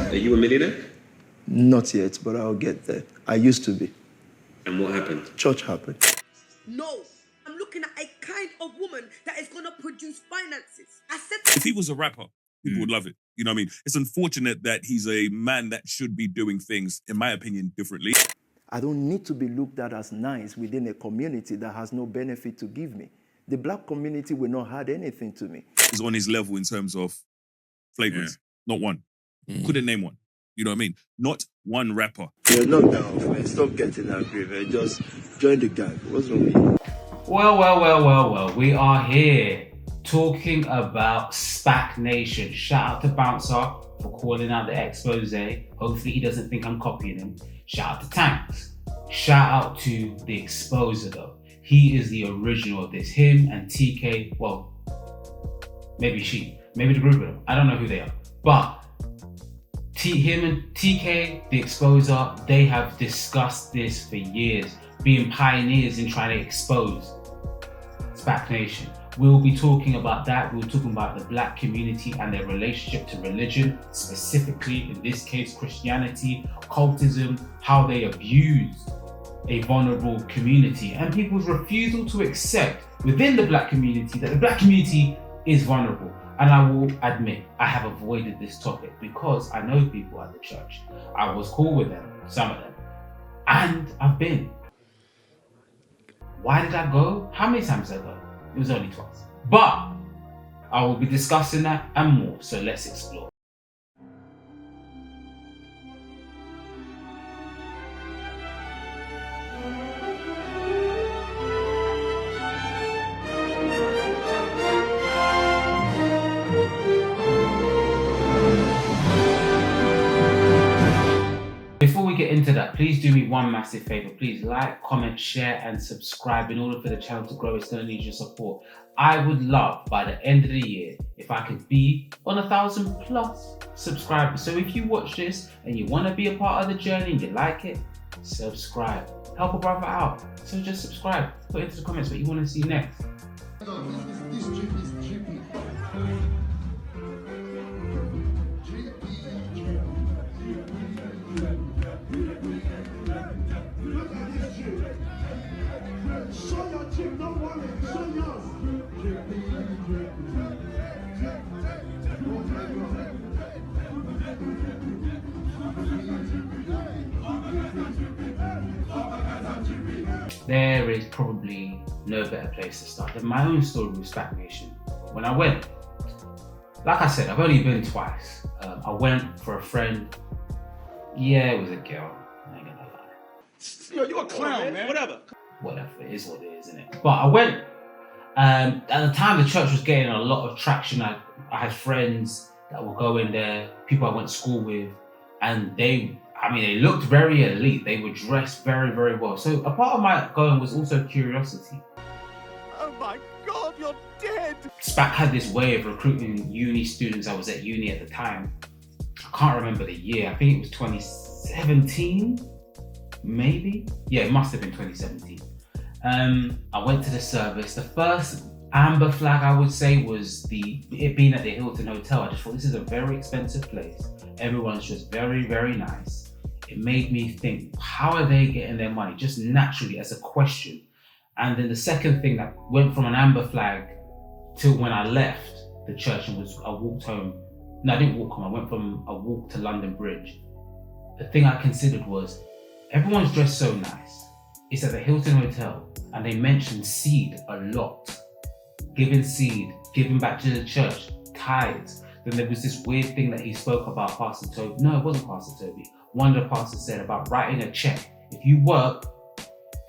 Are you a millionaire? Not yet, but I'll get there. I used to be. And what happened? Church happened. No, I'm looking at a kind of woman that is going to produce finances. I said, if he was a rapper, people would love it. You know what I mean? It's unfortunate that he's a man that should be doing things, in my opinion, differently. I don't need to be looked at as nice within a community that has no benefit to give me. The black community will not add anything to me. He's on his level in terms of flagrants. Not one. Couldn't name one. You know what I mean? Not one rapper. You're not down, man. Stop getting angry, man. Just join the gang. What's wrong with you? Well. We are here talking about SPAC Nation. Shout out to Bouncer for calling out the expose. Hopefully he doesn't think I'm copying him. Shout out to Tanks. Shout out to the exposer though. He is the original of this. Him and TK, well, maybe she, maybe the group of them. I don't know who they are. But him and TK, the exposer, they have discussed this for years, being pioneers in trying to expose SPAC Nation. We'll be talking about that. We're talking about the black community and their relationship to religion, specifically in this case, Christianity, cultism, how they abuse a vulnerable community, and people's refusal to accept within the black community that the black community is vulnerable. And I will admit, I have avoided this topic because I know people at the church. I was cool with them, some of them, and I've been. Why did I go? How many times did I go? It was only twice. But I will be discussing that and more, so let's explore. Before we get into that, please do me one massive favor. Please like, comment, share, and subscribe in order for the channel to grow. It's going to need your support. I would love, by the end of the year, if I could be on 1,000+ subscribers. So if you watch this and you want to be a part of the journey and you like it, subscribe. Help a brother out. So just subscribe. Put into the comments what you want to see next. This trip is trippy. Show your chip, no worry, show yours. There is probably no better place to start than my own story with SPAC Nation. When I went, like I said, I've only been twice. I went for a friend. Yeah, it was a girl. I ain't gonna lie. Yo, you a clown, man. Whatever. Whatever, it is what it is, isn't it? But I went, at the time the church was getting a lot of traction. I had friends that were going there, people I went to school with, and they looked very elite. They were dressed very, very well. So a part of my going was also curiosity. Oh my God, you're dead! SPAC had this way of recruiting uni students. I was at uni at the time. I can't remember the year. I think it was 2017, maybe? Yeah, it must have been 2017. I went to the service. The first amber flag I would say was it being at the Hilton Hotel. I just thought this is a very expensive place. Everyone's just very, very nice. It made me think, how are they getting their money? Just naturally as a question. And then the second thing that went from an amber flag till when I left the church and I walked home. No, I didn't walk home. I went from a walk to London Bridge. The thing I considered was, everyone's dressed so nice. It's at the Hilton Hotel, and they mentioned seed a lot. Giving seed, giving back to the church, tithes. Then there was this weird thing that he spoke about, Pastor Tobi. No, it wasn't Pastor Tobi. One of the pastors said about writing a check. If you work,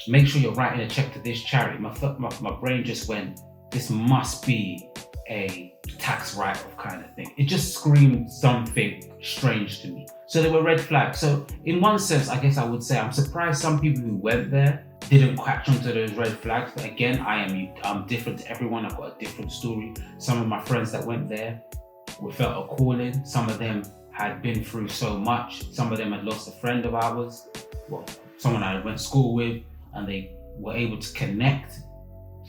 make sure you're writing a check to this charity. My brain just went, this must be a tax write-off kind of thing. It just screamed something strange to me. So there were red flags. So in one sense, I guess I would say I'm surprised some people who went there didn't catch onto those red flags. But again, I'm different to everyone. I've got a different story. Some of my friends that went there felt a calling. Some of them had been through so much. Some of them had lost a friend of ours, well, someone I went to school with, and they were able to connect.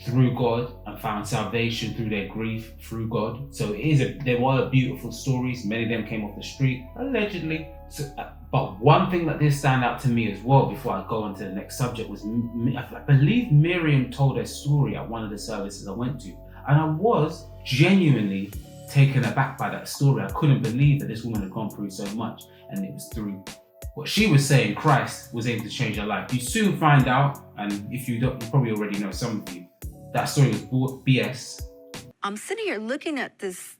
through God and found salvation through their grief through God. So there were beautiful stories. Many of them came off the street, allegedly. So, but one thing that did stand out to me as well, before I go on to the next subject, was I believe Miriam told a story at one of the services I went to, and I was genuinely taken aback by that story. I couldn't believe that this woman had gone through so much, and it was through what she was saying. Christ was able to change her life. You soon find out, and if you don't, you probably already know, some of you, that story was BS. I'm sitting here looking at this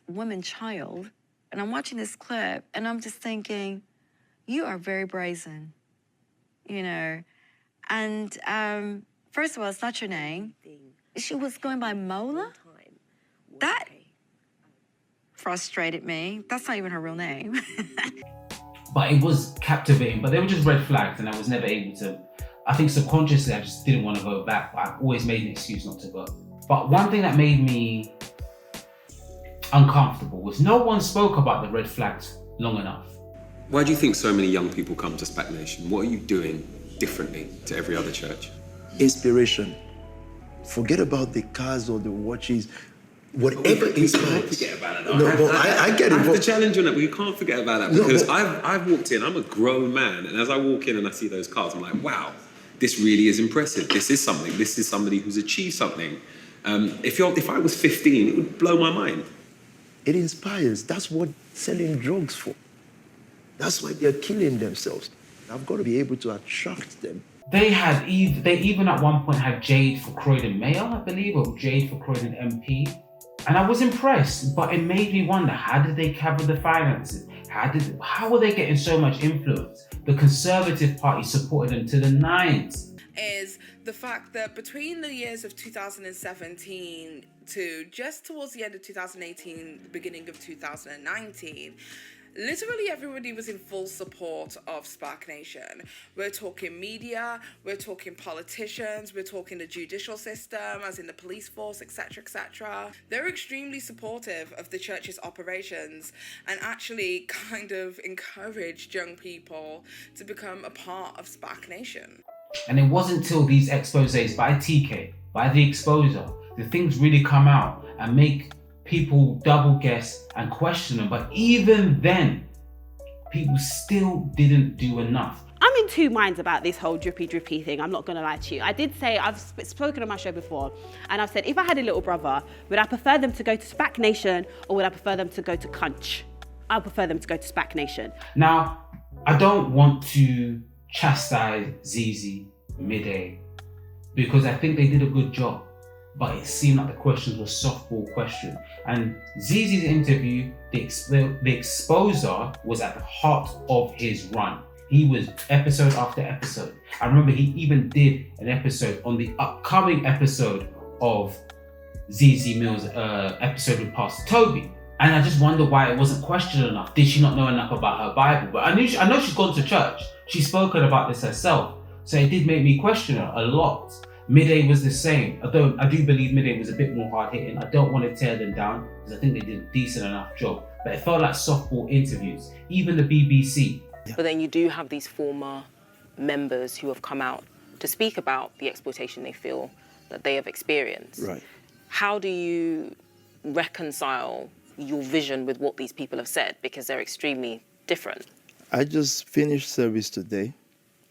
woman child, and I'm watching this clip, and I'm just thinking, you are very brazen, you know. And first of all, it's not your name. She was going by Mola. That frustrated me. That's not even her real name. But it was captivating. But they were just red flags, and I was never able to. I think subconsciously I just didn't want to go back, but I always made an excuse not to go. But one thing that made me uncomfortable was no one spoke about the red flags long enough. Why do you think so many young people come to SPAC Nation? What are you doing differently to every other church? Inspiration. Forget about the cars or the watches. Whatever inspires. Forget about it. No, but I get it. I have to but- challenge you on that, but you can't forget about that, No, because but- I've walked in, I'm a grown man, and as I walk in and I see those cars, I'm like, wow, this really is impressive. This is something. This is somebody who's achieved something. If I was 15, it would blow my mind. It inspires. That's what selling drugs for. That's why they're killing themselves. I've got to be able to attract them. They even at one point had Jade for Croydon Mayor, I believe, or Jade for Croydon MP. And I was impressed, but it made me wonder, how did they cover the finances? How were they getting so much influence? The Conservative Party supported them to the nines. Is the fact that between the years of 2017 to just towards the end of 2018, the beginning of 2019, literally everybody was in full support of SPAC Nation. We're talking media, we're talking politicians, we're talking the judicial system, as in the police force, etc., etc. They're extremely supportive of the church's operations and actually kind of encouraged young people to become a part of SPAC Nation. And it wasn't till these exposés by TK, by the exposer, the things really come out and make people double guess and question them. But even then, people still didn't do enough. I'm in two minds about this whole drippy thing. I'm not going to lie to you. I did say, I've spoken on my show before, and I've said, if I had a little brother, would I prefer them to go to SPAC Nation or would I prefer them to go to Cunch? I prefer them to go to SPAC Nation. Now, I don't want to chastise Zizi, Midday, because I think they did a good job. But it seemed like the questions were softball questions. And Zizi's interview, the exposer was at the heart of his run. He was episode after episode. I remember he even did an episode on the upcoming episode of Zizi Mills' episode with Pastor Tobi. And I just wonder why it wasn't questioned enough. Did she not know enough about her Bible? But I know she's gone to church. She's spoken about this herself. So it did make me question her a lot. Midday was the same, although I do believe Midday was a bit more hard-hitting. I don't want to tear them down because I think they did a decent enough job. But it felt like softball interviews, even the BBC. But then you do have these former members who have come out to speak about the exploitation they feel that they have experienced. Right. How do you reconcile your vision with what these people have said? Because they're extremely different. I just finished service today,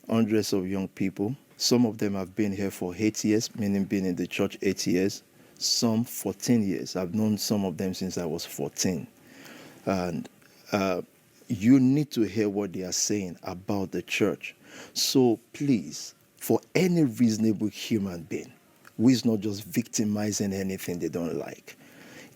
hundreds of young people. Some of them have been here for 8 years, meaning been in the church 8 years. Some 14 years. I've known some of them since I was 14. And you need to hear what they are saying about the church. So please, for any reasonable human being who is not just victimizing anything they don't like,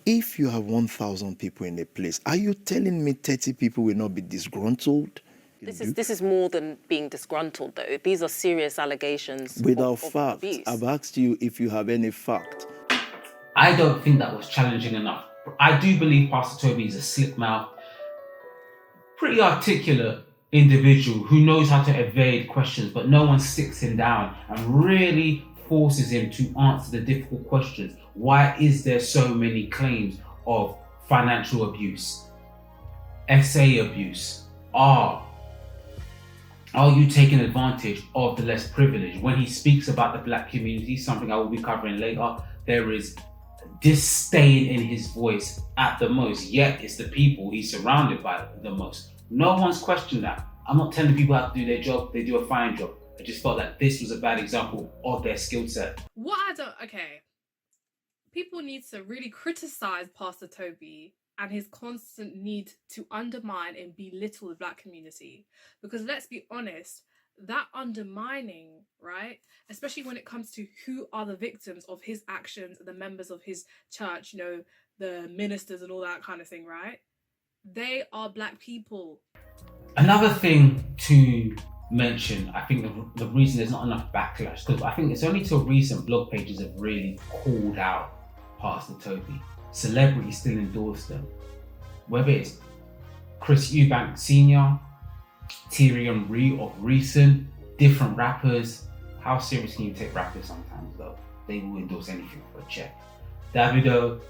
if you have 1,000 people in a place, are you telling me 30 people will not be disgruntled? This is more than being disgruntled, though. These are serious allegations Without of fact. abuse. I've asked you if you have any fact. I don't think that was challenging enough. I do believe Pastor Tobi is a slick mouth, pretty articulate individual who knows how to evade questions, but no one sticks him down and really forces him to answer the difficult questions. Why is there so many claims of financial abuse, SA abuse, Are you taking advantage of the less privileged? When he speaks about the black community, something I will be covering later, there is disdain in his voice at the most, yet it's the people he's surrounded by the most. No one's questioned that. I'm not telling people how to do their job, they do a fine job. I just felt like this was a bad example of their skill set. People need to really criticize Pastor Tobi and his constant need to undermine and belittle the black community. Because let's be honest, that undermining, right, especially when it comes to who are the victims of his actions, the members of his church, the ministers and all that kind of thing, right? They are black people. Another thing to mention, I think the reason there's not enough backlash, because I think it's only till recent blog pages have really called out Pastor Tobi. Celebrities still endorse them. Whether it's Chris Eubank Sr., Tyrion Ree of recent, different rappers. How serious can you take rappers sometimes though? They will endorse anything for a check. Davido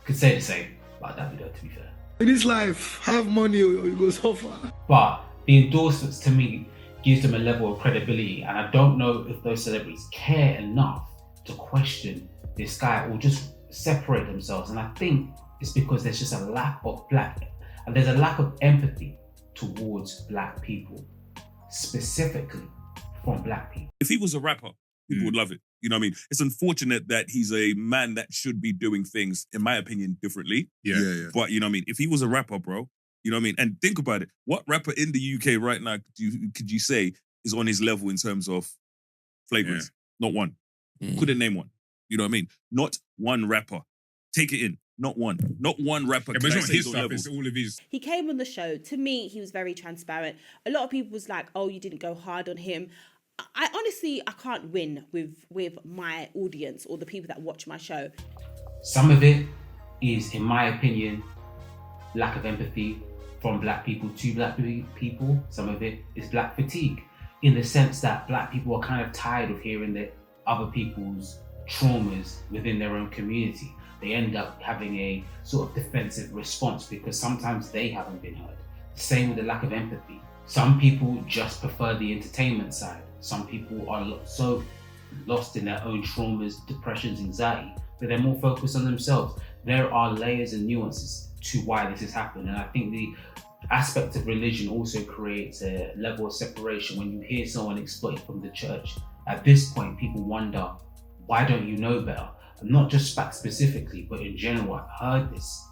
could say the same about Davido, to be fair. In this life, have money or you go suffer. But the endorsements to me gives them a level of credibility, and I don't know if those celebrities care enough to question this guy or just separate themselves. And I think it's because there's just a lack of and there's a lack of empathy towards black people, specifically from black people. If he was a rapper, people would love it. You know what I mean? It's unfortunate that he's a man that should be doing things, in my opinion, differently. Yeah. But you know what I mean? If he was a rapper, bro, you know what I mean? And think about it. What rapper in the UK right now could you say is on his level in terms of flagrants? Not one. Couldn't name one. You know what I mean? Not one rapper. Take it in. Not one. Not one rapper. Yeah, but it's not his stuff, it's all of his. He came on the show. To me, he was very transparent. A lot of people was like, oh, you didn't go hard on him. I honestly can't win with my audience or the people that watch my show. Some of it is, in my opinion, lack of empathy from black people to black people. Some of it is black fatigue, in the sense that black people are kind of tired of hearing that other people's traumas within their own community. They end up having a sort of defensive response because sometimes they haven't been heard. The same with the lack of empathy. Some people just prefer the entertainment side. Some people are so lost in their own traumas, depressions, anxiety, that they're more focused on themselves. There are layers and nuances to why this has happened. And I think the aspect of religion also creates a level of separation. When you hear someone exploited from the church, at this point, people wonder, why don't you know better? And not just Spack specifically, but in general, I've heard this.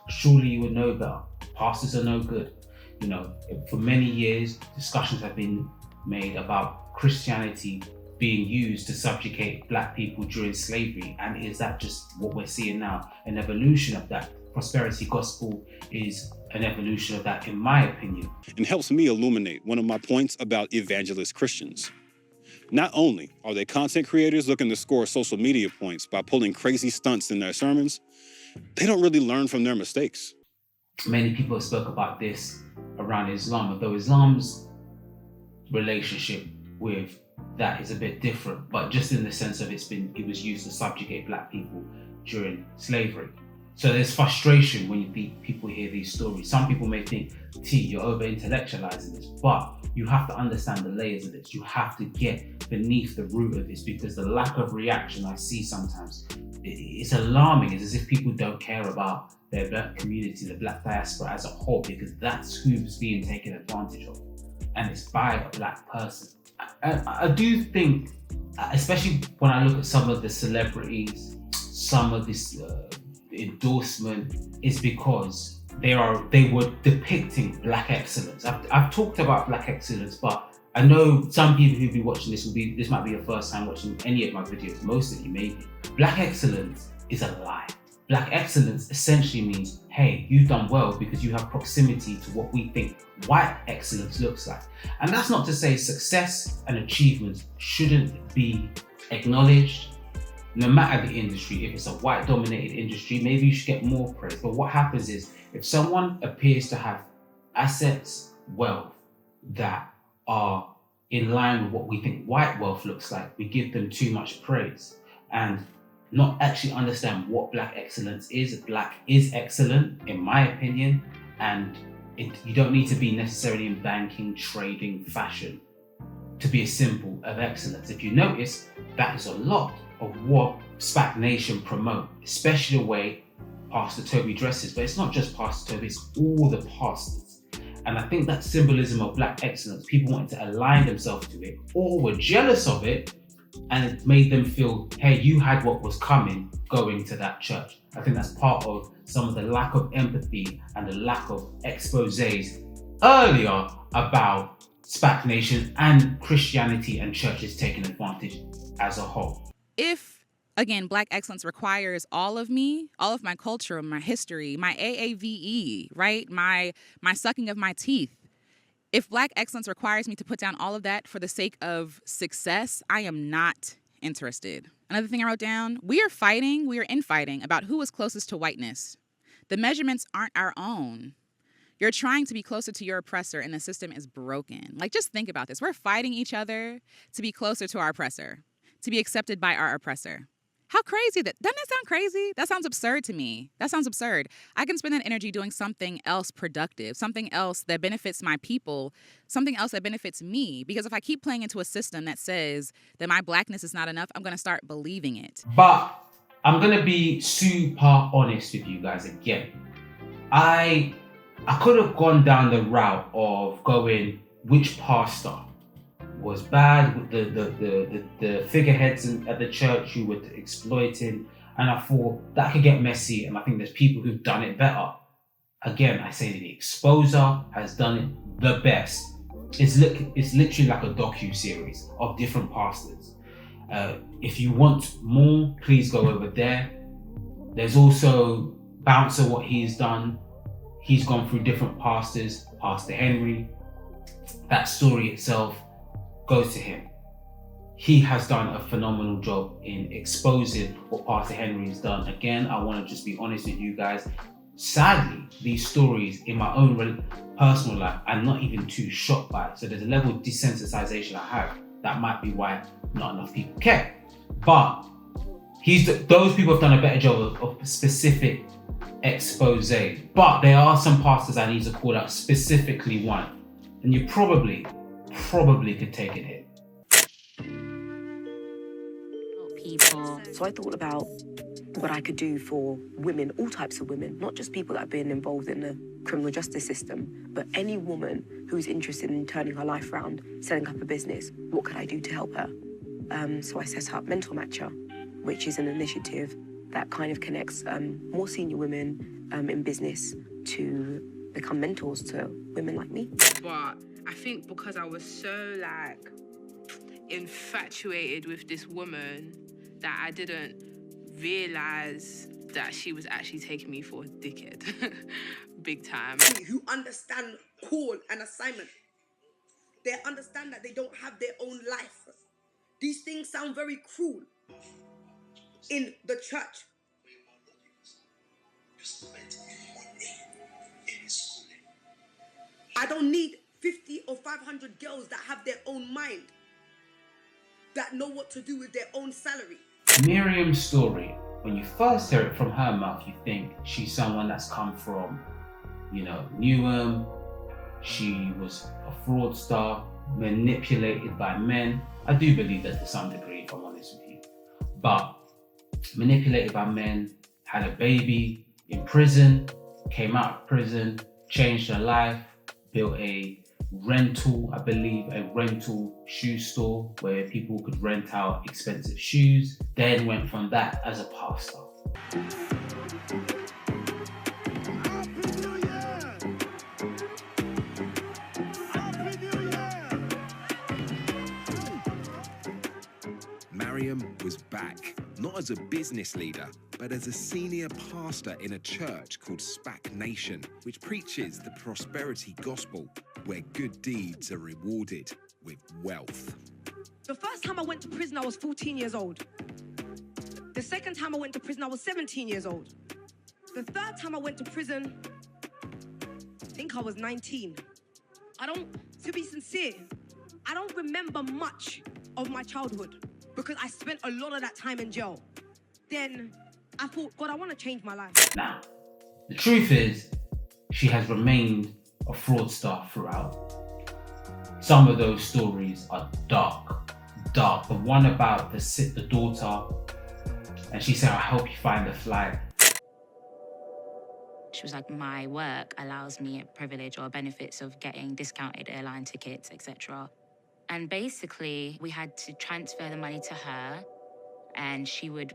Surely you would know better. Pastors are no good. You know, for many years, discussions have been made about Christianity being used to subjugate black people during slavery. And is that just what we're seeing now? An evolution of that. Prosperity gospel is an evolution of that, in my opinion. And helps me illuminate one of my points about evangelist Christians. Not only are they content creators looking to score social media points by pulling crazy stunts in their sermons, they don't really learn from their mistakes. Many people have spoke about this around Islam, although Islam's relationship with that is a bit different, but just in the sense of it was used to subjugate black people during slavery. So there's frustration when people hear these stories. Some people may think, T, you're over-intellectualizing this, but you have to understand the layers of this. You have to get beneath the root of this, because the lack of reaction I see sometimes, it's alarming. It's as if people don't care about their black community, the black diaspora as a whole, because that's who's being taken advantage of. And it's by a black person. I do think, especially when I look at some of the celebrities, some of this endorsement is because they were depicting black excellence. I've talked about black excellence, but I know some people who'll be watching this might be your first time watching any of my videos, most of you maybe. Black excellence is a lie. Black excellence essentially means, hey, you've done well because you have proximity to what we think white excellence looks like. And that's not to say success and achievements shouldn't be acknowledged, no matter the industry. If it's a white dominated industry, maybe you should get more praise. But what happens is, if someone appears to have assets, wealth that are in line with what we think white wealth looks like, we give them too much praise and not actually understand what black excellence is. Black is excellent, in my opinion, and You don't need to be necessarily in banking, trading, fashion to be a symbol of excellence. If you notice, that is a lot of what SPAC Nation promote, especially the way Pastor Tobi dresses. But it's not just Pastor Tobi, it's all the pastors. And I think that symbolism of black excellence, people wanted to align themselves to it or were jealous of it, and it made them feel, hey, you had what was coming going to that church. I think that's part of some of the lack of empathy and the lack of exposés earlier about SPAC Nation and Christianity and churches taking advantage as a whole. If, again, black excellence requires all of me, all of my culture, my history, my AAVE, right? My sucking of my teeth. If black excellence requires me to put down all of that for the sake of success, I am not interested. Another thing I wrote down, we are infighting about who is closest to whiteness. The measurements aren't our own. You're trying to be closer to your oppressor and the system is broken. Like, just think about this. We're fighting each other to be closer to our oppressor, to be accepted by our oppressor. How crazy doesn't that sound crazy? That sounds absurd to me. That sounds absurd. I can spend that energy doing something else productive, something else that benefits my people, something else that benefits me. Because if I keep playing into a system that says that my blackness is not enough, I'm going to start believing it. But I'm going to be super honest with you guys again. I could have gone down the route of going, which pastor was bad, with the figureheads at the church who were exploiting, and I thought that could get messy, and I think there's people who've done it better. Again, I say the exposer has done it the best. It's literally like a docu-series of different pastors. If you want more, please go over there. There's also Bouncer, what he's done. He's gone through different pastors, Pastor Henry. That story itself goes to him. He has done a phenomenal job in exposing what Pastor Henry has done. Again, I want to just be honest with you guys. Sadly, these stories in my own personal life, I'm not even too shocked by it. So there's a level of desensitization I have. That might be why not enough people care. But those people have done a better job of specific expose. But there are some pastors I need to call out, specifically one. And you probably could take it hit. People. So I thought about what I could do for women, all types of women, not just people that have been involved in the criminal justice system, but any woman who's interested in turning her life around, setting up a business. What could I do to help her? So I set up Mentor Matcher, which is an initiative that kind of connects more senior women in business to become mentors to women like me. But I think because I was so infatuated with this woman that I didn't realize that she was actually taking me for a dickhead. Big time. Who understand call and assignment. They understand that they don't have their own life. These things sound very cruel in the church. I don't need 50 or 500 girls that have their own mind, that know what to do with their own salary. Mariam's story, when you first hear it from her mouth, you think she's someone that's come from, Newham. She was a fraudster, manipulated by men. I do believe that to some degree, if I'm honest with you. But manipulated by men, had a baby in prison, came out of prison, changed her life, built a rental shoe store where people could rent out expensive shoes, then went from that as a pastor. Mariam was back, not as a business leader, but as a senior pastor in a church called SPAC Nation, which preaches the prosperity gospel, where good deeds are rewarded with wealth. The first time I went to prison, I was 14 years old. The second time I went to prison, I was 17 years old. The third time I went to prison, I think I was 19. To be sincere, I don't remember much of my childhood because I spent a lot of that time in jail. Then I thought, God, I want to change my life. Now, the truth is, she has remained a fraudster throughout. Some of those stories are dark. The one about the daughter, and she said, I'll help you find the flight. She was like, my work allows me a privilege or benefits of getting discounted airline tickets, etc. And basically, we had to transfer the money to her, and she would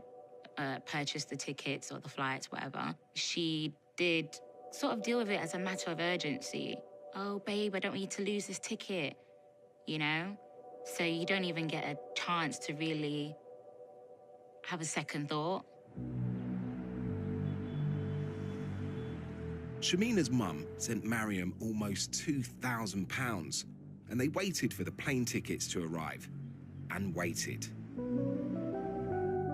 purchase the tickets or the flights, whatever. She did sort of deal with it as a matter of urgency. Oh, babe, I don't want you to lose this ticket, you know? So you don't even get a chance to really have a second thought. Shamina's mum sent Mariam almost £2,000, and they waited for the plane tickets to arrive, and waited.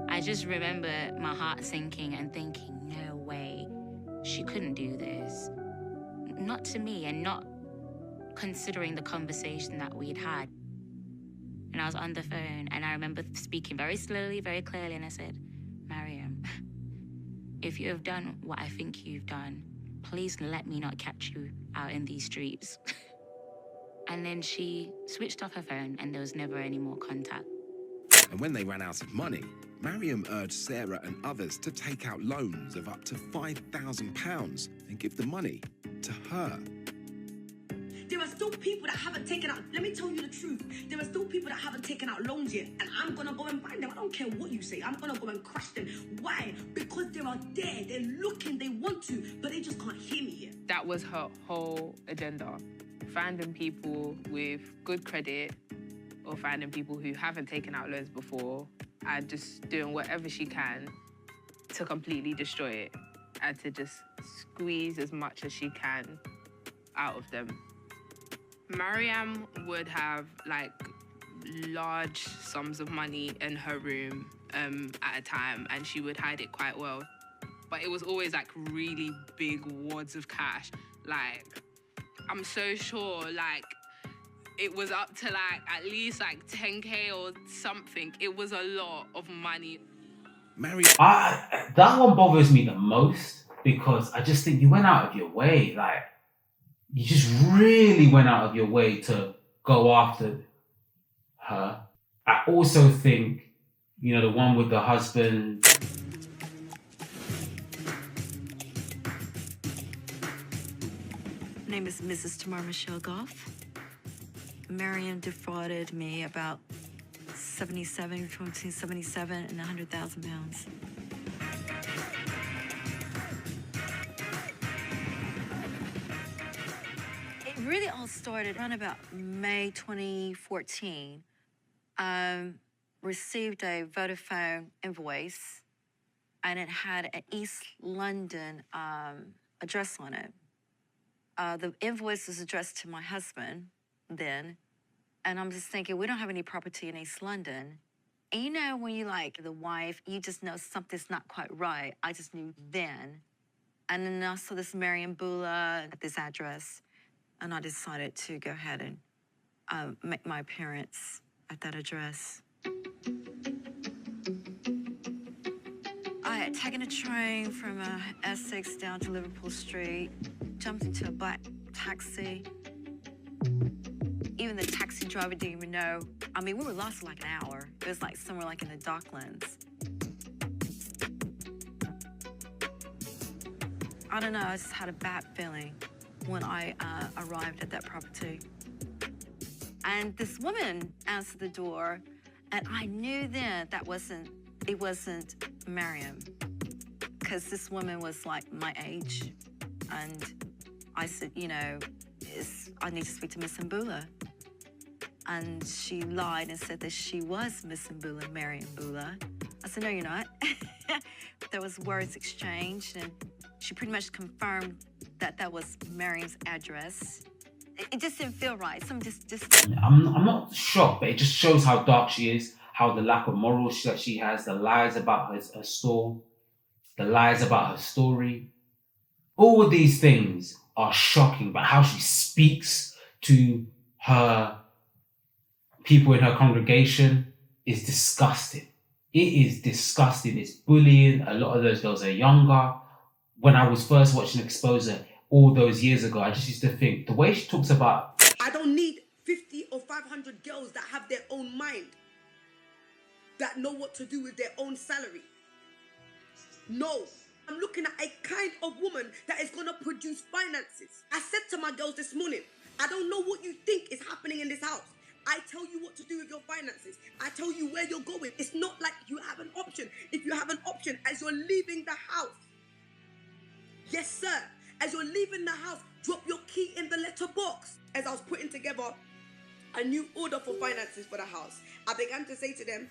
I just remember my heart sinking and thinking, no way, she couldn't do this. Not to me, and not considering the conversation that we'd had. And I was on the phone, and I remember speaking very slowly, very clearly, and I said, Mariam, if you have done what I think you've done, please let me not catch you out in these streets. And then she switched off her phone, and there was never any more contact. And when they ran out of money, Mariam urged Sarah and others to take out loans of up to £5,000 and give the money to her. There are still people that haven't taken out, let me tell you the truth, there are still people that haven't taken out loans yet, and I'm gonna go and find them. I don't care what you say, I'm gonna go and crush them. Why? Because they are there, they're looking, they want to, but they just can't hear me yet. That was her whole agenda. Finding people with good credit or finding people who haven't taken out loans before and just doing whatever she can to completely destroy it and to just squeeze as much as she can out of them. Mariam would have like large sums of money in her room at a time, and she would hide it quite well. But it was always like really big wads of cash. Like, I'm so sure like it was up to like at least like 10K or something. It was a lot of money. That one bothers me the most, because I just think you went out of your way. Like, you just really went out of your way to go after her. I also think, you know, the one with the husband. My name is Mrs. Tamar Michelle Goff. Mariam defrauded me about between 77 and 100,000 pounds. It really all started around about May 2014. Received a Vodafone invoice, and it had an East London address on it. The invoice was addressed to my husband then, and I'm just thinking, we don't have any property in East London. And you know, when you like the wife, you just know something's not quite right. I just knew then. And then I saw this Mariam Mola at this address, and I decided to go ahead and make my appearance at that address. I had taken a train from Essex down to Liverpool Street, jumped into a black taxi. Even the taxi driver didn't even know. I mean, we were lost for like an hour. It was like somewhere like in the Docklands. I don't know, I just had a bad feeling when I arrived at that property. And this woman answered the door, and I knew then it wasn't Mariam, because this woman was like my age. And I said, you know, I need to speak to Miss Mbula. And she lied and said that she was Miss Mbula, Mariam Mola. I said, no, you're not. There was words exchanged, and she pretty much confirmed that that was Mariam's address. It just didn't feel right. I'm not shocked, but it just shows how dark she is, how the lack of morals that she has, the lies about her store, the lies about her story. All of these things are shocking, but how she speaks to her people in her congregation is disgusting. It is disgusting. It's bullying. A lot of those girls are younger. When I was first watching Exposure, all those years ago, I just used to think the way she talks about. I don't need 50 or 500 girls that have their own mind, that know what to do with their own salary. No, I'm looking at a kind of woman that is going to produce finances. I said to my girls this morning, I don't know what you think is happening in this house. I tell you what to do with your finances. I tell you where you're going. It's not like you have an option. If you have an option as you're leaving the house, yes sir, as you're leaving the house, drop your key in the letterbox. As I was putting together a new order for finances for the house, I began to say to them,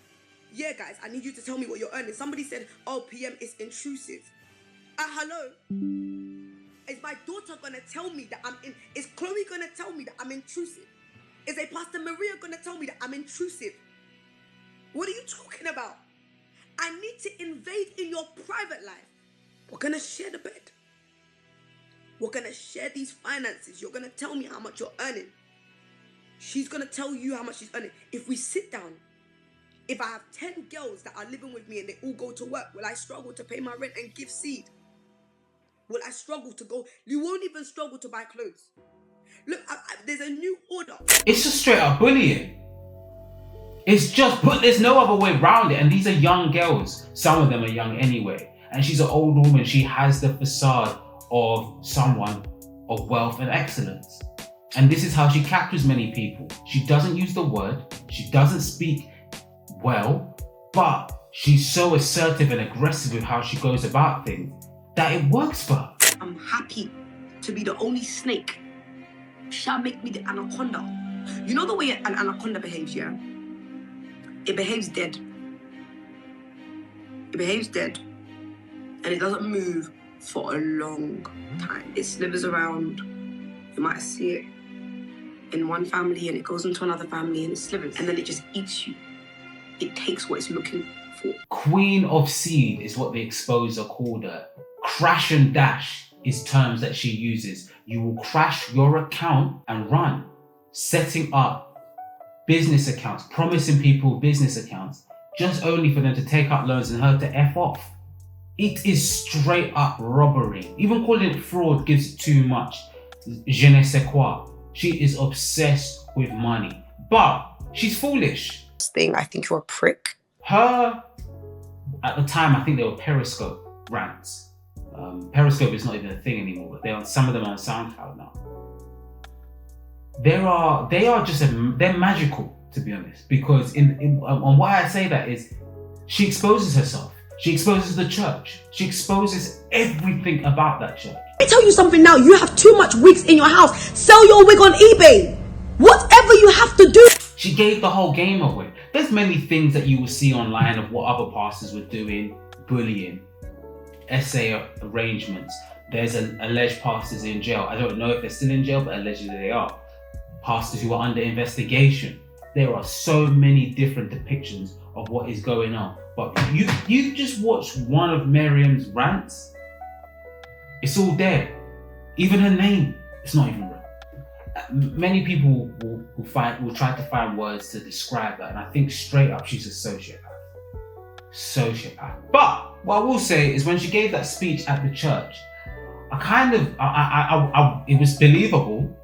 yeah guys, I need you to tell me what you're earning. Somebody said, oh, PM is intrusive. Hello? Is my daughter gonna tell me that is Chloe gonna tell me that I'm intrusive? Is a Pastor Maria gonna tell me that I'm intrusive? What are you talking about? I need to invade in your private life. We're gonna share the bed. We're gonna share these finances. You're gonna tell me how much you're earning. She's gonna tell you how much she's earning. If we sit down, if I have 10 girls that are living with me and they all go to work, will I struggle to pay my rent and give seed? Will I struggle to go? You won't even struggle to buy clothes. Look, there's a new order. It's just straight up bullying. It's just, but there's no other way around it. And these are young girls. Some of them are young anyway. And she's an old woman. She has the facade of someone of wealth and excellence. And this is how she captures many people. She doesn't use the word. She doesn't speak well, but she's so assertive and aggressive with how she goes about things that it works for her. I'm happy to be the only snake. Shall make me the anaconda. You know the way an anaconda behaves, yeah? It behaves dead. It behaves dead. And it doesn't move for a long time. It slithers around. You might see it in one family and it goes into another family and it slithers. And then it just eats you. It takes what it's looking for. Queen of seed is what the exposer called her. Crash and dash is terms that she uses. You will crash your account and run. Setting up business accounts, promising people business accounts, just only for them to take out loans and her to F off. It is straight up robbery. Even calling it fraud gives it too much. Je ne sais quoi. She is obsessed with money. But she's foolish. I think you're a prick. Her, at the time, I think they were Periscope rants. Periscope is not even a thing anymore, but some of them are on SoundCloud now. They're magical, to be honest, because on why I say that is she exposes herself. She exposes the church. She exposes everything about that church. Let me tell you something now. You have too much wigs in your house. Sell your wig on eBay. Whatever you have to do. She gave the whole game away. There's many things that you will see online of what other pastors were doing, bullying, SA arrangements. There's alleged pastors in jail. I don't know if they're still in jail, but allegedly they are. Pastors who are under investigation. There are so many different depictions of what is going on. But you just watch one of Mariam's rants. It's all there. Even her name, it's not even real. Many people will try to find words to describe her, and I think straight up she's a sociopath. Sociopath. But what I will say is when she gave that speech at the church, it was believable.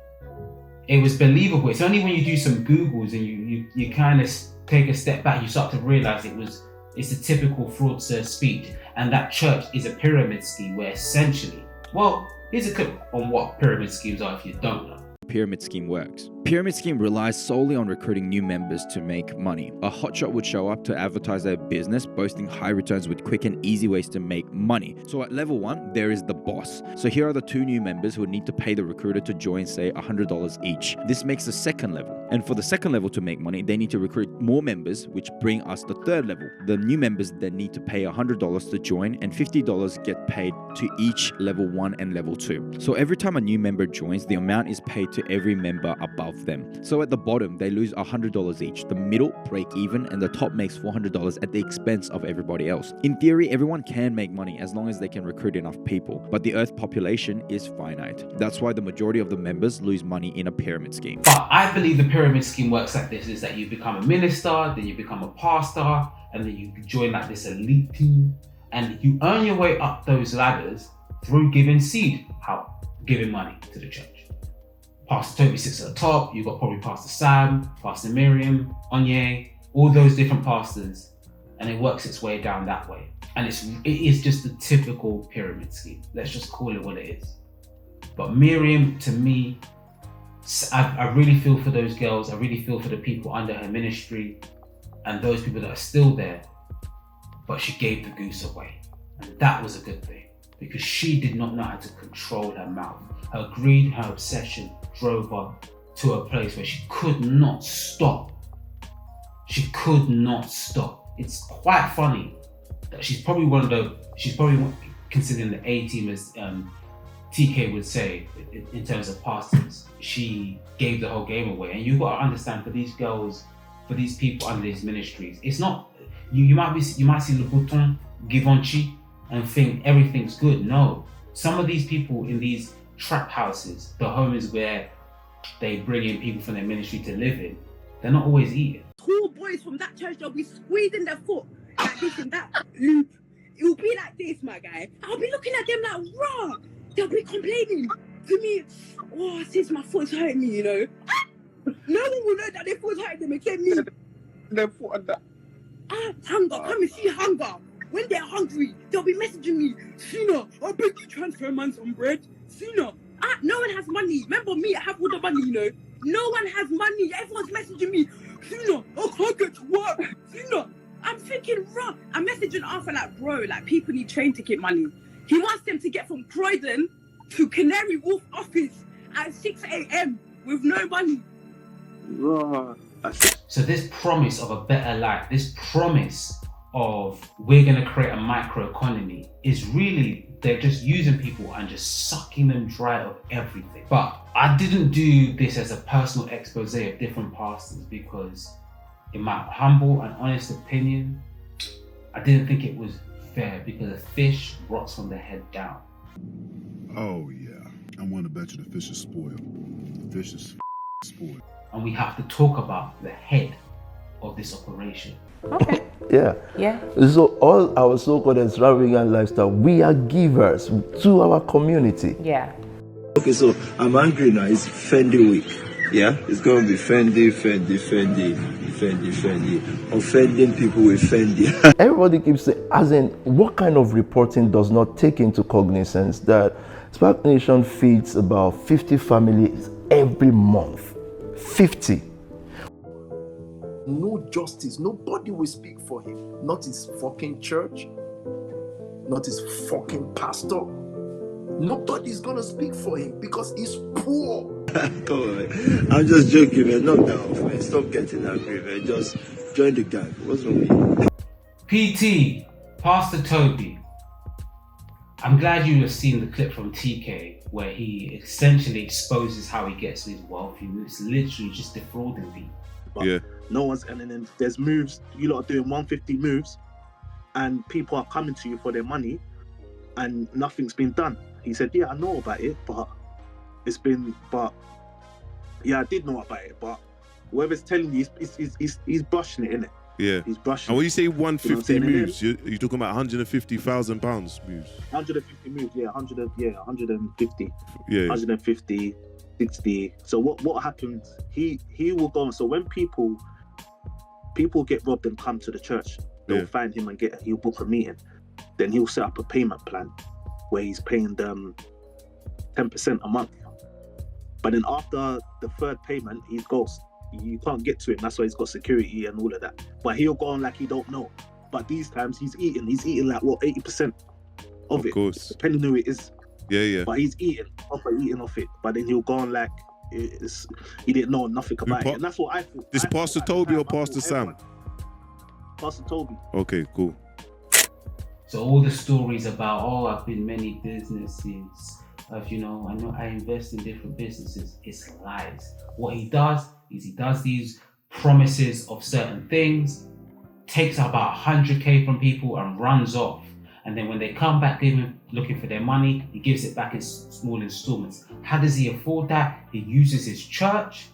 It was believable. It's only when you do some Googles and you kind of take a step back, you start to realize it's a typical fraudster speech, and that church is a pyramid scheme where essentially, well, here's a clip on what pyramid schemes are if you don't know. Pyramid scheme works. Pyramid scheme relies solely on recruiting new members to make money. A hotshot would show up to advertise their business, boasting high returns with quick and easy ways to make money. So at level 1, there is the boss. So here are the 2 new members who would need to pay the recruiter to join, say $100 each. This makes the second level. And for the second level to make money, they need to recruit more members, which bring us the third level. The new members then need to pay $100 to join, and $50 get paid to each level 1 and level 2. So every time a new member joins, the amount is paid to every member above them. So at the bottom, they lose $100 each. The middle break even, and the top makes $400 at the expense of everybody else. In theory, everyone can make money as long as they can recruit enough people, but the Earth population is finite. That's why the majority of the members lose money in a pyramid scheme. But I believe the pyramid scheme works like this, is that you become a minister, then you become a pastor, and then you join like this elite team, and you earn your way up those ladders through giving seed. How? giving money to the church. Pastor Tobi sits at the top. You've got probably Pastor Sam, Pastor Miriam, Onye, all those different pastors, and it works its way down that way. And it is just the typical pyramid scheme. Let's just call it what it is. But Miriam, to me, I really feel for those girls. I really feel for the people under her ministry and those people that are still there. But she gave the goose away. And that was a good thing, because she did not know how to control her mouth. Her greed, her obsession drove her to a place where she could not stop. She could not stop. It's quite funny that she's probably considering the A team, as TK would say, in terms of pastors. She gave the whole game away. And you've got to understand, for these girls, for these people under these ministries, it's not, you might see Le Bouton, Givenchy, and think everything's good. No, some of these people in these trap houses, the homes where they bring in people from their ministry to live in, they're not always eating. Tall boys from that church, they'll be squeezing their foot like this and that loop. It will be like this, my guy. I'll be looking at them like, raw. They'll be complaining to me, oh, sis, my foot's hurting me, you know. No one will know that their foot's hurting them except me. Their foot and that. Hunger, come and see hunger. When they're hungry, they'll be messaging me, Sina, I beg you transfer man some bread. Sina, no one has money. Remember me, I have all the money, you know. No one has money. Everyone's messaging me, Sina, I can't get to work. Sina, I'm thinking, bro. I'm messaging Arthur like, bro, like people need train ticket money. He wants them to get from Croydon to Canary Wharf office at 6 a.m. with no money. Right. So this promise of a better life, this promise of we're going to create a microeconomy is really, they're just using people and just sucking them dry of everything. But I didn't do this as a personal expose of different pastors, because in my humble and honest opinion, I didn't think it was fair, because a fish rots from the head down. Oh yeah, I want to bet you the fish is spoiled. The fish is spoiled. And we have to talk about the head of this operation. Okay. Yeah. Yeah. So all our so-called extravagant lifestyle, we are givers to our community. Yeah. Okay, so I'm angry now. It's Fendi week. Yeah? It's going to be Fendi. Offending people with Fendi. Everybody keeps saying, as in, what kind of reporting does not take into cognizance that SPAC Nation feeds about 50 families every month? 50. No justice. Nobody will speak for him. Not his fucking church. Not his fucking pastor. Nobody's gonna speak for him because he's poor. Come on, man. I'm just joking, man. Knock that off, man. Stop getting angry, man. Just join the gang. What's wrong with you? PT, Pastor Tobi, I'm glad you have seen the clip from TK where he essentially exposes how he gets his wealth. It's literally just defrauding people. But no one's, and then there's moves, you lot are doing 150 moves and people are coming to you for their money and nothing's been done. He said, yeah, I know about it, but I did know about it, but whoever's telling you, he's brushing it, innit? Yeah. He's brushing And when it. you say 150 You know what I'm saying? moves, you're talking about £150,000 moves. 150 moves, 150. Yeah. 150, 60. So what happens? He will go on. So when people get robbed and come to the church, they'll find him and he'll book a meeting. Then he'll set up a payment plan where he's paying them 10% a month. But then after the third payment, he's ghost. You can't get to him. That's why he's got security and all of that. But he'll go on like he don't know. But these times he's eating like 80% of it. Of course. Depending who it is. Yeah. But he's eating off it. But then he'll go on like he didn't know nothing about it. And that's what I thought. This Pastor Tobi or Pastor Sam? Pastor Tobi. Okay, cool. So all the stories about, I've been many businesses, I know I invest in different businesses, it's lies. What he does is he does these promises of certain things, takes about 100K from people and runs off. And then when they come back looking for their money, he gives it back in small installments. How does he afford that? He uses his church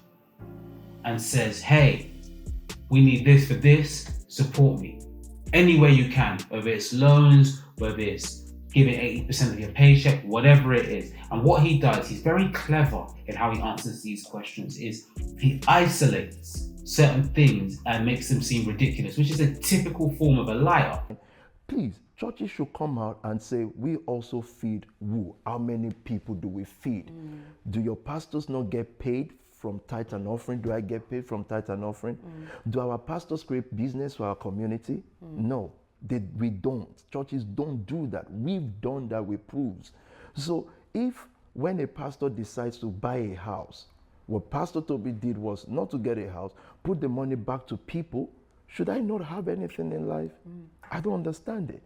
and says, hey, we need this for this, support me. Any way you can, whether it's loans, whether it's giving 80% of your paycheck, whatever it is. And what he does, he's very clever in how he answers these questions, is he isolates certain things and makes them seem ridiculous, which is a typical form of a liar. Please, churches should come out and say, we also feed who? How many people do we feed? Do your pastors not get paid from tithe and offering? Do I get paid from tithe and offering? Do our pastors create business for our community? No, we don't. Churches don't do that. We've done that with proofs. So if when a pastor decides to buy a house, what Pastor Tobi did was not to get a house, put the money back to people, should I not have anything in life? I don't understand it.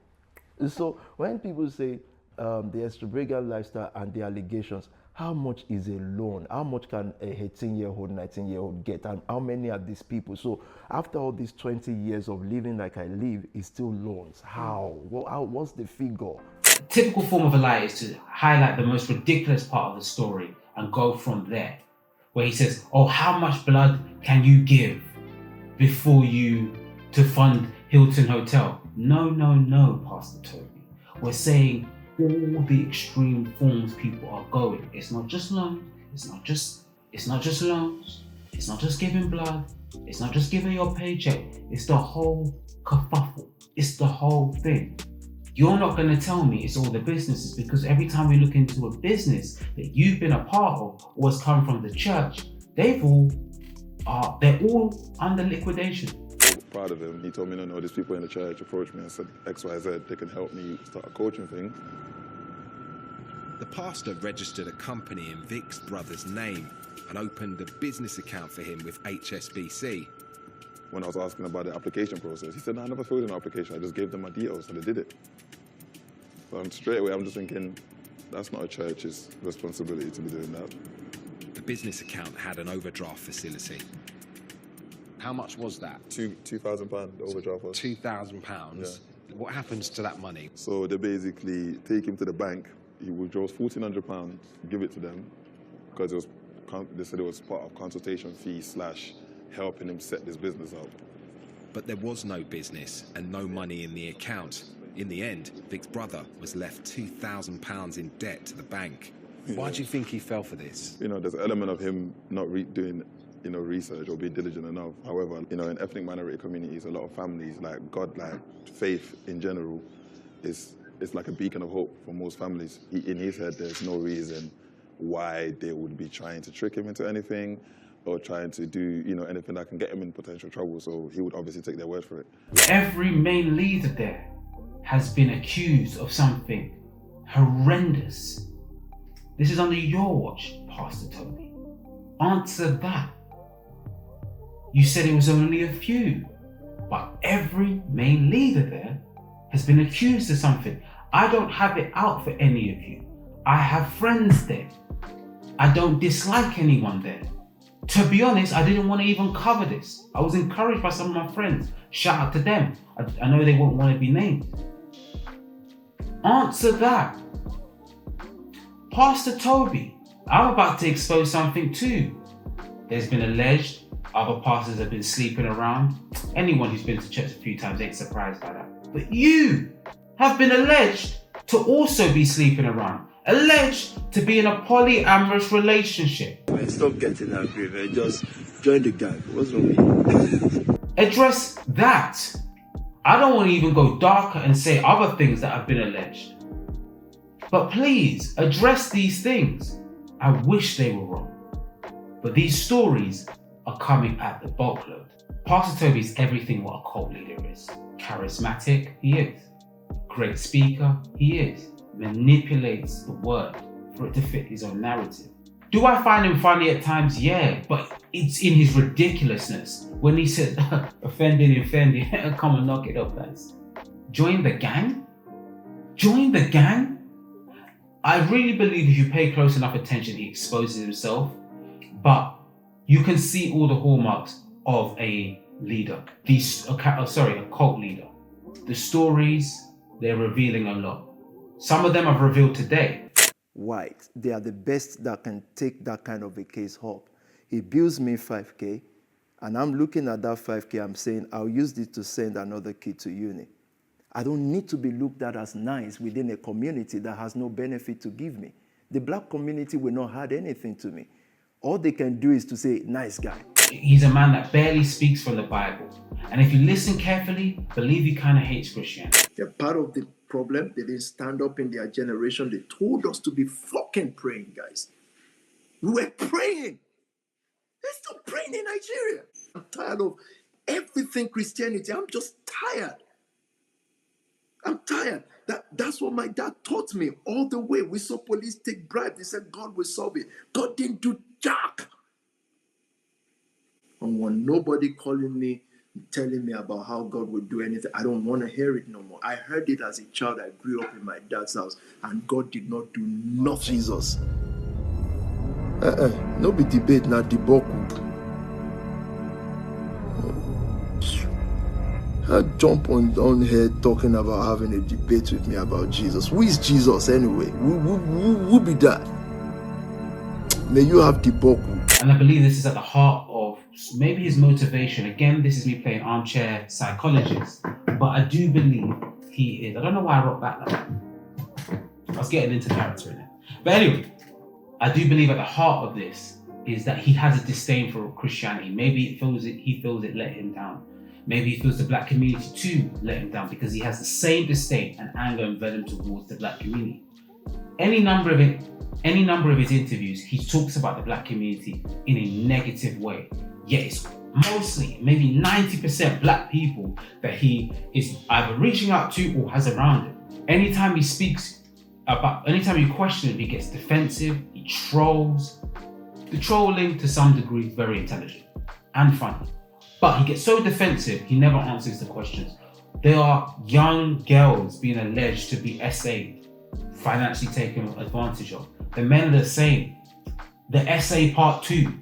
So when people say the extravagant lifestyle and the allegations, how much is a loan? How much can a 18-year-old, 19-year-old get? And how many are these people? So after all these 20 years of living like I live, it's still loans. How? What's the figure? A typical form of a lie is to highlight the most ridiculous part of the story and go from there. Where he says, oh, how much blood can you give before you to fund Hilton Hotel? No, Pastor Tobi. We're saying all the extreme forms people are going. It's not just loans. It's not just loans. It's not just giving blood. It's not just giving your paycheck. It's the whole kerfuffle. It's the whole thing. You're not going to tell me it's all the businesses, because every time we look into a business that you've been a part of or has come from the church, they're all under liquidation. Proud of him. He told me, no, these people in the church approached me and said X, Y, Z, they can help me start a coaching thing. The pastor registered a company in Vic's brother's name and opened a business account for him with HSBC. When I was asking about the application process, he said, no, I never filled in an application. I just gave them my details and they did it. So straight away, I'm just thinking, that's not a church's responsibility to be doing that. The business account had an overdraft facility. How much was that? £2,000, the overdraft was. £2,000? Yeah. What happens to that money? So they basically take him to the bank. He withdraws £1,400, give it to them, because they said it was part of consultation fee / helping him set this business up. But there was no business and no money in the account. In the end, Vic's brother was left £2,000 in debt to the bank. Why do you think he fell for this? There's an element of him not doing research or being diligent enough. However, in ethnic minority communities, a lot of families, faith in general, it's like a beacon of hope for most families. In his head, there's no reason why they would be trying to trick him into anything or trying to do, anything that can get him in potential trouble. So he would obviously take their word for it. Every main leader there has been accused of something horrendous. This is under your watch, Pastor Tobi. Answer that. You said it was only a few, but every main leader there has been accused of something. I don't have it out for any of you. I have friends there. I don't dislike anyone there. To be honest, I didn't want to even cover this. I was encouraged by some of my friends. Shout out to them. I know they won't want to be named. Answer that. Pastor Tobi, I'm about to expose something too. There's been alleged other pastors have been sleeping around. Anyone who's been to church a few times ain't surprised by that. But you have been alleged to also be sleeping around. Alleged to be in a polyamorous relationship. Stop getting angry, man. Just join the gang. What's wrong with you? Address that. I don't want to even go darker and say other things that have been alleged. But please, address these things. I wish they were wrong. But these stories are coming at the bulkload. Pastor Tobi is everything what a cult leader is. Charismatic, he is. Great speaker, he is. Manipulates the word for it to fit his own narrative. Do I find him funny at times? Yeah, but it's in his ridiculousness. When he said, offended, come and knock it up, guys. Join the gang? Join the gang? I really believe if you pay close enough attention, he exposes himself. But you can see all the hallmarks of a leader. A cult leader. The stories, they're revealing a lot. Some of them I've revealed today. White, they are the best that can take that kind of a case up. He bills me 5K, and I'm looking at that 5K, I'm saying, I'll use this to send another kid to uni. I don't need to be looked at as nice within a community that has no benefit to give me. The black community will not add anything to me. All they can do is to say, nice guy. He's a man that barely speaks from the Bible. And if you listen carefully, believe he kind of hates Christianity. They're part of the problem. They didn't stand up in their generation. They told us to be fucking praying, guys. We were praying. They're still praying in Nigeria. I'm tired of everything Christianity. I'm just tired. I'm tired. That's what my dad taught me all the way. We saw police take bribes. They said God will solve it. God didn't do jack. I want nobody calling me, telling me about how God would do anything. I don't want to hear it no more. I heard it as a child. I grew up in my dad's house, and God did not do nothing. Jesus. No be debate, not deboku. I jump on here talking about having a debate with me about Jesus. Who is Jesus anyway? Who be that? May you have deboku. And I believe this is at the heart of maybe his motivation. Again, this is me playing armchair psychologist, but I do believe he is. I don't know why I wrote that like that. I was getting into character in it. But anyway, I do believe at the heart of this is that he has a disdain for Christianity. Maybe he feels it let him down. Maybe he feels the black community too let him down because he has the same disdain and anger and venom towards the black community. Any number of his interviews, he talks about the black community in a negative way. Yet it's mostly, maybe 90% black people that he is either reaching out to or has around him. Anytime you question him, he gets defensive, he trolls. The trolling to some degree is very intelligent and funny. But he gets so defensive, he never answers the questions. There are young girls being alleged to be SA'd, financially taken advantage of. The men are the same. The SA part 2.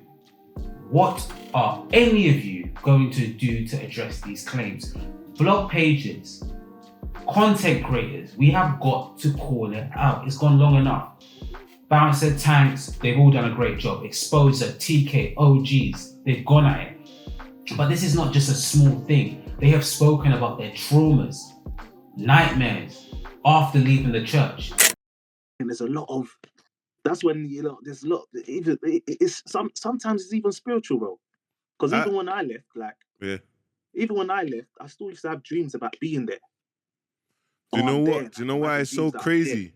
What are any of you going to do to address these claims? Blog pages, content creators, we have got to call it out. It's gone long enough. Bouncer, Tanks, they've all done a great job. Exposer, TK, OGs, they've gone at it. But this is not just a small thing. They have spoken about their traumas, nightmares, after leaving the church. And there's a lot of, that's when, there's a lot, sometimes it's even spiritual, bro. Because even when I left, even when I left, I still used to have dreams about being there. Do you know what? Do you know why it's so crazy? Do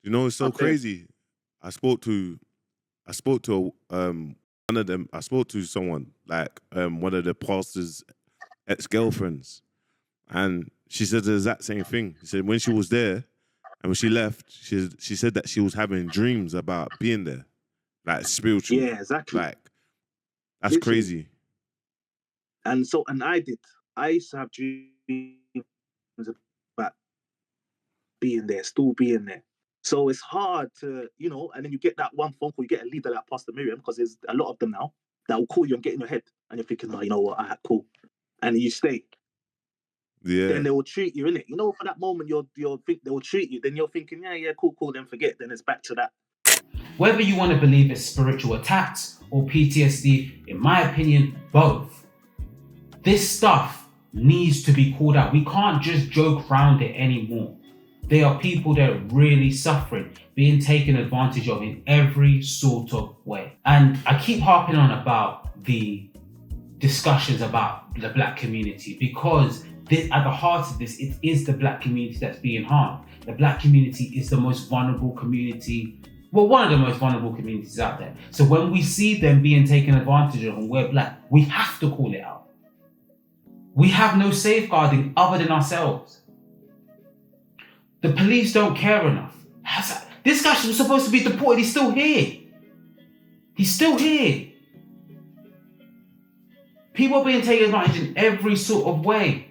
you know it's so crazy? I spoke to one of them. I spoke to someone one of the pastor's ex-girlfriends, and she said the exact same thing. She said when she was there and when she left, she said that she was having dreams about being there, like spiritual. Yeah, exactly. Like that's literally crazy. And I used to have dreams about being there, still being there. So it's hard to, and then you get that one phone call, you get a leader like Pastor Miriam, because there's a lot of them now that will call you and get in your head, and you're thinking, oh, you know what, cool, and you stay. Yeah. Then they will treat you, innit? For that moment, you'll think they will treat you. Then you're thinking, yeah, cool, then forget. Then it's back to that. Whether you want to believe it's spiritual attacks or PTSD, in my opinion, both. This stuff needs to be called out. We can't just joke around it anymore. There are people that are really suffering, being taken advantage of in every sort of way. And I keep harping on about the discussions about the black community because at the heart of this, it is the black community that's being harmed. The black community is the most vulnerable community, one of the most vulnerable communities out there. So when we see them being taken advantage of and we're black, we have to call it out. We have no safeguarding other than ourselves. The police don't care enough. This guy was supposed to be deported. He's still here. He's still here. People are being taken advantage in every sort of way.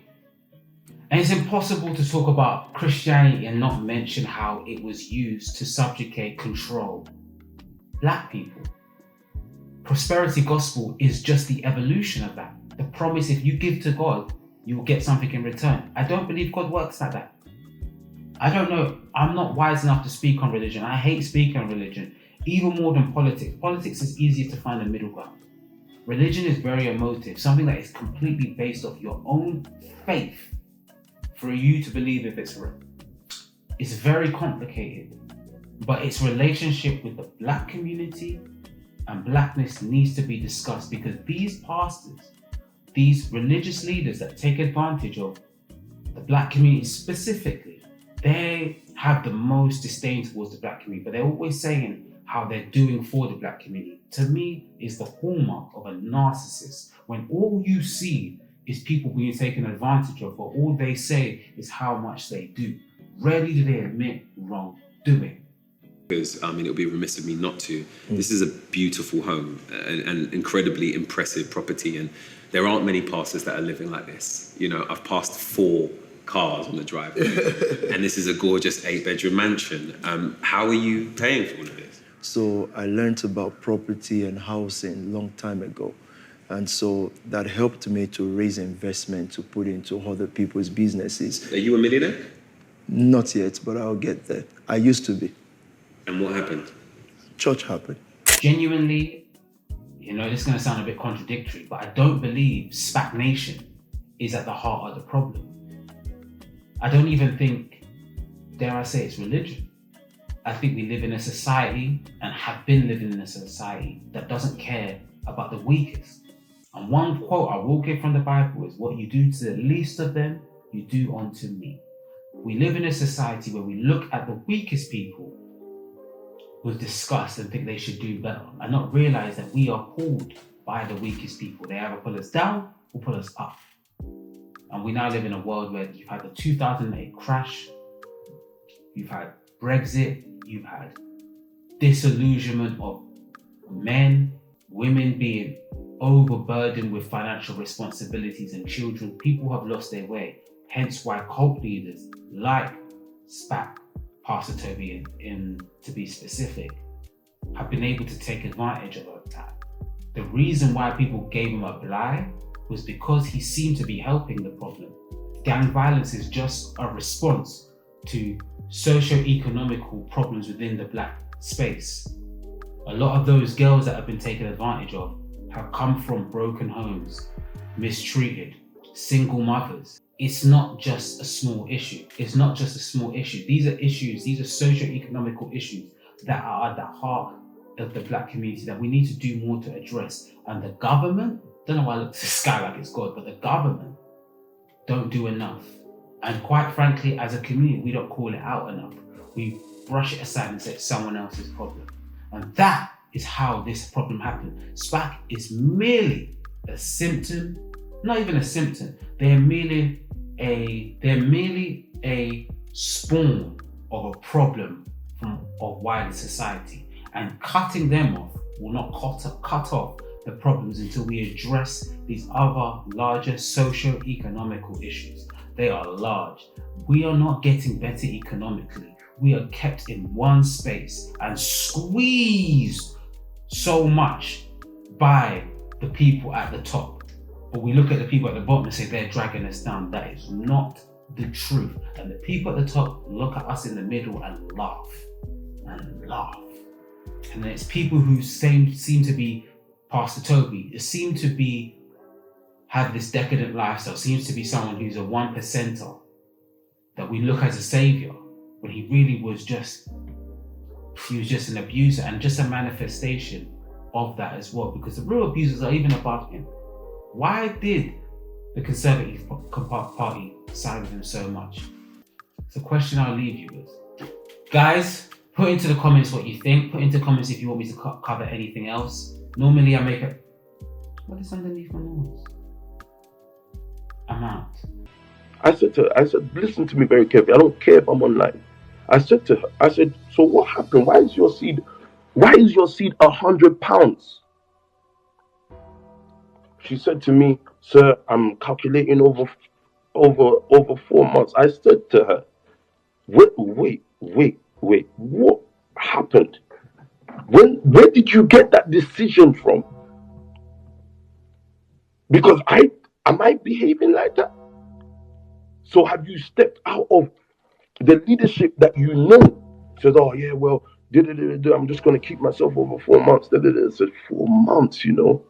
And it's impossible to talk about Christianity and not mention how it was used to subjugate, control black people. Prosperity gospel is just the evolution of that. The promise, if you give to God, you will get something in return. I don't believe God works like that. I don't know. I'm not wise enough to speak on religion. I hate speaking on religion, even more than politics. Politics is easier to find a middle ground. Religion is very emotive, something that is completely based off your own faith. for you to believe if it's very complicated, but its relationship with the black community and blackness needs to be discussed, because these pastors, these religious leaders that take advantage of the black community specifically, they have the most disdain towards the black community, but they're always saying how they're doing for the black community. To me, is the hallmark of a narcissist, when all you see is people being taken advantage of, but all they say is how much they do. Rarely do they admit wrongdoing. Because it would be remiss of me not to. This is a beautiful home and incredibly impressive property, and there aren't many pastors that are living like this. You know, I've passed 4 cars on the driveway, and this is a gorgeous 8-bedroom mansion. How are you paying for all of this? So I learned about property and housing long time ago. And so that helped me to raise investment to put into other people's businesses. Are you a millionaire? Not yet, but I'll get there. I used to be. And what happened? Church happened. Genuinely, you know, this is going to sound a bit contradictory, but I don't believe SPAC Nation is at the heart of the problem. I don't even think, dare I say, it's religion. I think we live in a society, and have been living in a society, that doesn't care about the weakest. And one quote I will give from the Bible is, what you do to the least of them, you do unto me. We live in a society where we look at the weakest people with disgust and think they should do better, and not realize that we are pulled by the weakest people. They either pull us down or pull us up. And we now live in a world where you've had the 2008 crash, you've had Brexit, you've had disillusionment of men, women being overburdened with financial responsibilities, and children. People have lost their way. Hence why cult leaders like Spack, Pastor Tobi, to be specific, have been able to take advantage of that. The reason why people gave him a blight was because he seemed to be helping the problem. Gang violence is just a response to socio-economical problems within the black space. A lot of those girls that have been taken advantage of have come from broken homes, mistreated, single mothers. It's not just a small issue. It's not just a small issue. These are issues, these are socio-economical issues that are at the heart of the black community that we need to do more to address. And the government, don't know why I look to the sky like it's God, but the government don't do enough. And quite frankly, as a community, we don't call it out enough. We brush it aside and say it's someone else's problem. And that is how this problem happened. SPAC is merely a symptom, not even a symptom. They're merely a spawn of a problem of wider society. And cutting them off will not cut off the problems until we address these other larger socio-economical issues. They are large. We are not getting better economically. We are kept in one space and squeezed so much by the people at the top. But we look at the people at the bottom and say they're dragging us down. That is not the truth. And the people at the top look at us in the middle and laugh. And laugh. And then it's people who seem to be Pastor Tobi, seem to be have this decadent lifestyle, seems to be someone who's a 1%er that we look as a savior, when he really was just an abuser and just a manifestation of that as well, because the real abusers are even above him. Why did the Conservative Party side with him so much? It's a question I'll leave you with. Guys, put into the comments what you think. Put into the comments if you want me to cover anything else. Normally I make it. What is underneath my nose? I'm out. I said to her, listen to me very carefully. I don't care if I'm online. I said to her, so what happened? Why is your seed £100? She said to me, sir, I'm calculating over 4 months. I said to her, wait, what happened? Where did you get that decision from? Because am I behaving like that? So have you stepped out of the leadership that you know? Says, oh yeah, well, I'm just going to keep myself over 4 months. I said, 4 months, you know.